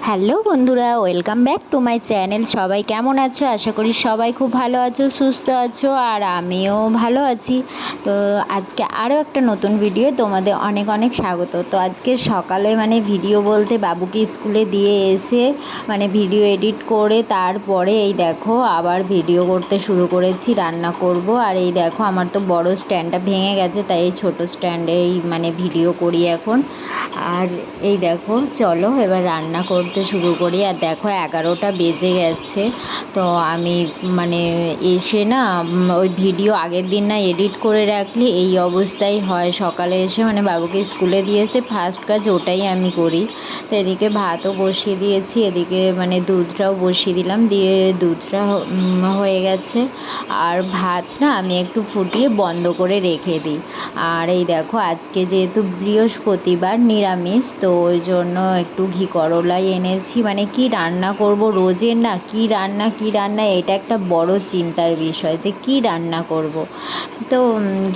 Hello বন্ধুরা, welcome back to my channel. সবাই কেমন আছো? আশা করি সবাই খুব ভালো আছো, সুস্থ আছো, আর আমিও ভালো আছি। তো আজকে আরও একটা নতুন ভিডিও তোমাদের অনেক অনেক স্বাগত। তো আজকে সকালে ভিডিও বলতে বাবুকে স্কুলে দিয়ে এসে ভিডিও এডিট করে তারপরে এই দেখো আবার ভিডিও করতে শুরু করেছি, রান্না করব। আর এই দেখো আমার তো বড় স্ট্যান্ডটা ভেঙে গেছে, তাই এই ছোটো স্ট্যান্ডেই ভিডিও করি এখন। আর এই দেখো চলো এবার রান্না করতে শুরু করি। আর দেখো 11টা বেজে গেছে। তো আমি এসে না ওই ভিডিও আগের দিন না এডিট করে রাখলে এই অবস্থাই হয়। সকালে এসে বাবুকে স্কুলে দিয়ে এসে ফার্স্ট কাজ ওটাই আমি করি। তো এদিকে ভাতও বসিয়ে দিয়েছি, এদিকে দুধটাও বসিয়ে দিলাম, দিয়ে দুধটা হয়ে গেছে। আর ভাত না আমি একটু ফুটিয়ে বন্ধ করে রেখে দিই। আর এই দেখো আজকে যেহেতু বৃহস্পতিবার নিরামিষ, তো ওই জন্য একটু ঘি করলাই এনেছি। কি রান্না করব রোজের না, কি রান্না এটা একটা বড় চিন্তার বিষয় যে কি রান্না করব। তো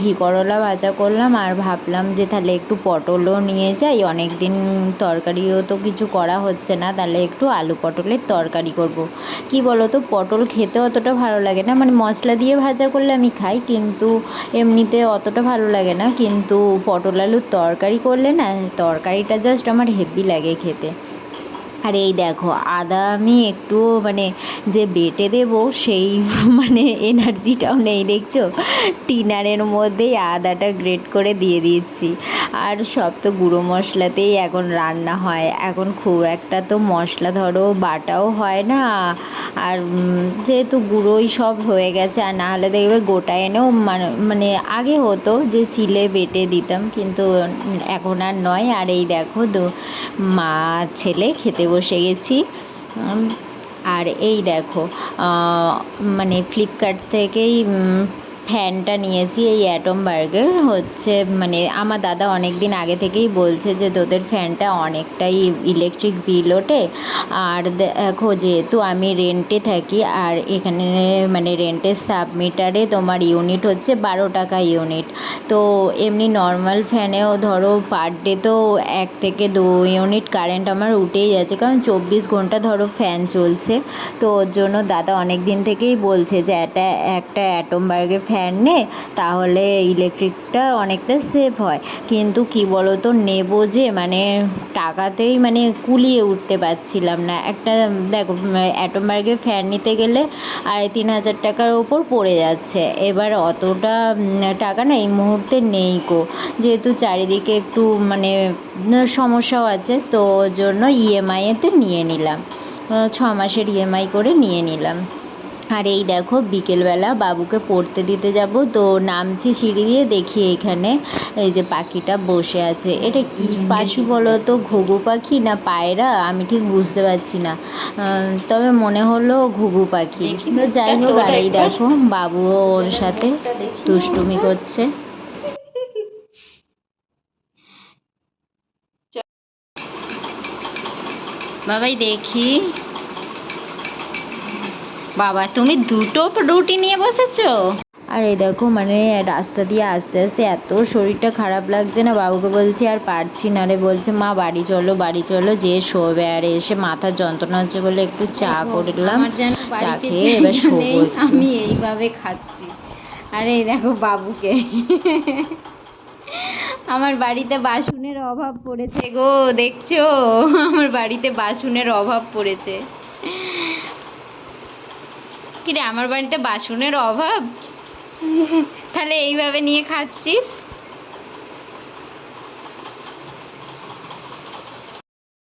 ঘি করলা ভাজা করলাম, আর ভাবলাম যে তাহলে একটু পটলও নিয়ে যাই, অনেক দিন তরকারিও তো কিছু করা হচ্ছে না, তাহলে একটু আলু পটলের তরকারি করব। কি বলো তো, পটল খেতে অতটা ভালো লাগে না, মশলা দিয়ে ভাজা করলে আমি খাই, কিন্তু এমনিতে অতটা ভালো লাগে না। কিন্তু পটল আলুর তরকারি করলে না, তরকারিটা জাস্ট আমার হেভি লাগে খেতে। আর এই দেখো আদা আমি একটু যে বেটে দেবো সেই এনার্জিটাও নেই, দেখছো টিনারের মধ্যেই আদাটা গ্রেট করে দিয়ে দিচ্ছি। আর সব তো গুঁড়ো মশলাতেই এখন রান্না হয়, এখন খুব একটা তো মশলা ধরো বাটাও হয় না। আর যেহেতু গুঁড়োই সব হয়ে গেছে, আর না হলে দেখবে গোটা এনেও আগে হতো যে শিলে বেটে দিতাম, কিন্তু এখন আর নয়। আর এই দেখো মা ছেলে খেতে বসে গেছি। আর এই দেখো ফ্লিপকার্ট থেকেই ফ্যানটা নিয়েছি, এই অ্যাটমবার্গের হচ্ছে। আমার দাদা অনেক দিন আগে থেকেই বলছে যে তোদের ফ্যানটা অনেকটাই ইলেকট্রিক বিল ওঠে। আর দেখো যেহেতু আমি রেন্টে থাকি, আর এখানে রেন্টের সাবমিটারে তোমার ইউনিট হচ্ছে 12 টাকা ইউনিট। তো এমনি নর্মাল ফ্যানেও ধরো পার ডে তো 1 থেকে 2 ইউনিট কারেন্ট আমার উঠেই যাচ্ছে, কারণ 24 ঘন্টা ধরো ফ্যান চলছে। তো ওর জন্য দাদা অনেক দিন থেকেই বলছে যে একটা অ্যাটমবার্গের ফ্যান নে, তাহলে ইলেকট্রিকটা অনেকটা সেভ হয়। কিন্তু কি বলো তো, নেবো যে টাকাতেই কুলিয়ে উঠতে পারছিলাম না। একটা দেখো অ্যাটমবার্গের ফ্যান নিতে গেলে 2,500 টাকার ওপর পড়ে যাচ্ছে। এবার অতটা টাকা না এই মুহূর্তে নেই গো, যেহেতু চারিদিকে একটু সমস্যাও আছে, তো ওর জন্য ইএমআইতে নিয়ে নিলাম, 6 মাসের ইএমআই করে নিয়ে নিলাম। আর এই দেখো বিকেলবেলা বাবুকে পড়তে দিতে যাব, তো নামছি সিঁড়ি দিয়ে, দেখি এখানে এই যে পাখিটা বসে আছে। এটা কি পাখি বলো তো, ঘুঘু পাখি না পায়রা, আমি ঠিক বুঝতে পারছি না, তবে মনে হলো ঘুঘু পাখি। তো যাই হোক, আর এই দেখো বাবুও ওর সাথে দুষ্টুমি করছে। বাবাই দেখি, বাবা তুমি দুটো রুটি নিয়ে বসেছো। আর এই দেখো রাস্তা দিয়ে আস্তে আস্তে এত শরীরটা খারাপ লাগছে না, বাবুকে বলছি আর পারছি না রে, বলছে মা বাড়ি চলো বাড়ি চলো, যে শোবে। আর এসে মাথার যন্ত্রণা হচ্ছে বলে একটু চা করলাম, চা খেয়ে এবার শোবো। আমি এইভাবে খাচ্ছি। আর এই দেখো বাবুকে আমার বাড়িতে বাসনের অভাব পড়েছে গো, দেখছো আমার বাড়িতে বাসনের অভাব পড়েছে। কিরে আমার বাড়িতে বাসনের অভাব, তাহলে এইভাবে নিয়ে খাচ্ছিস?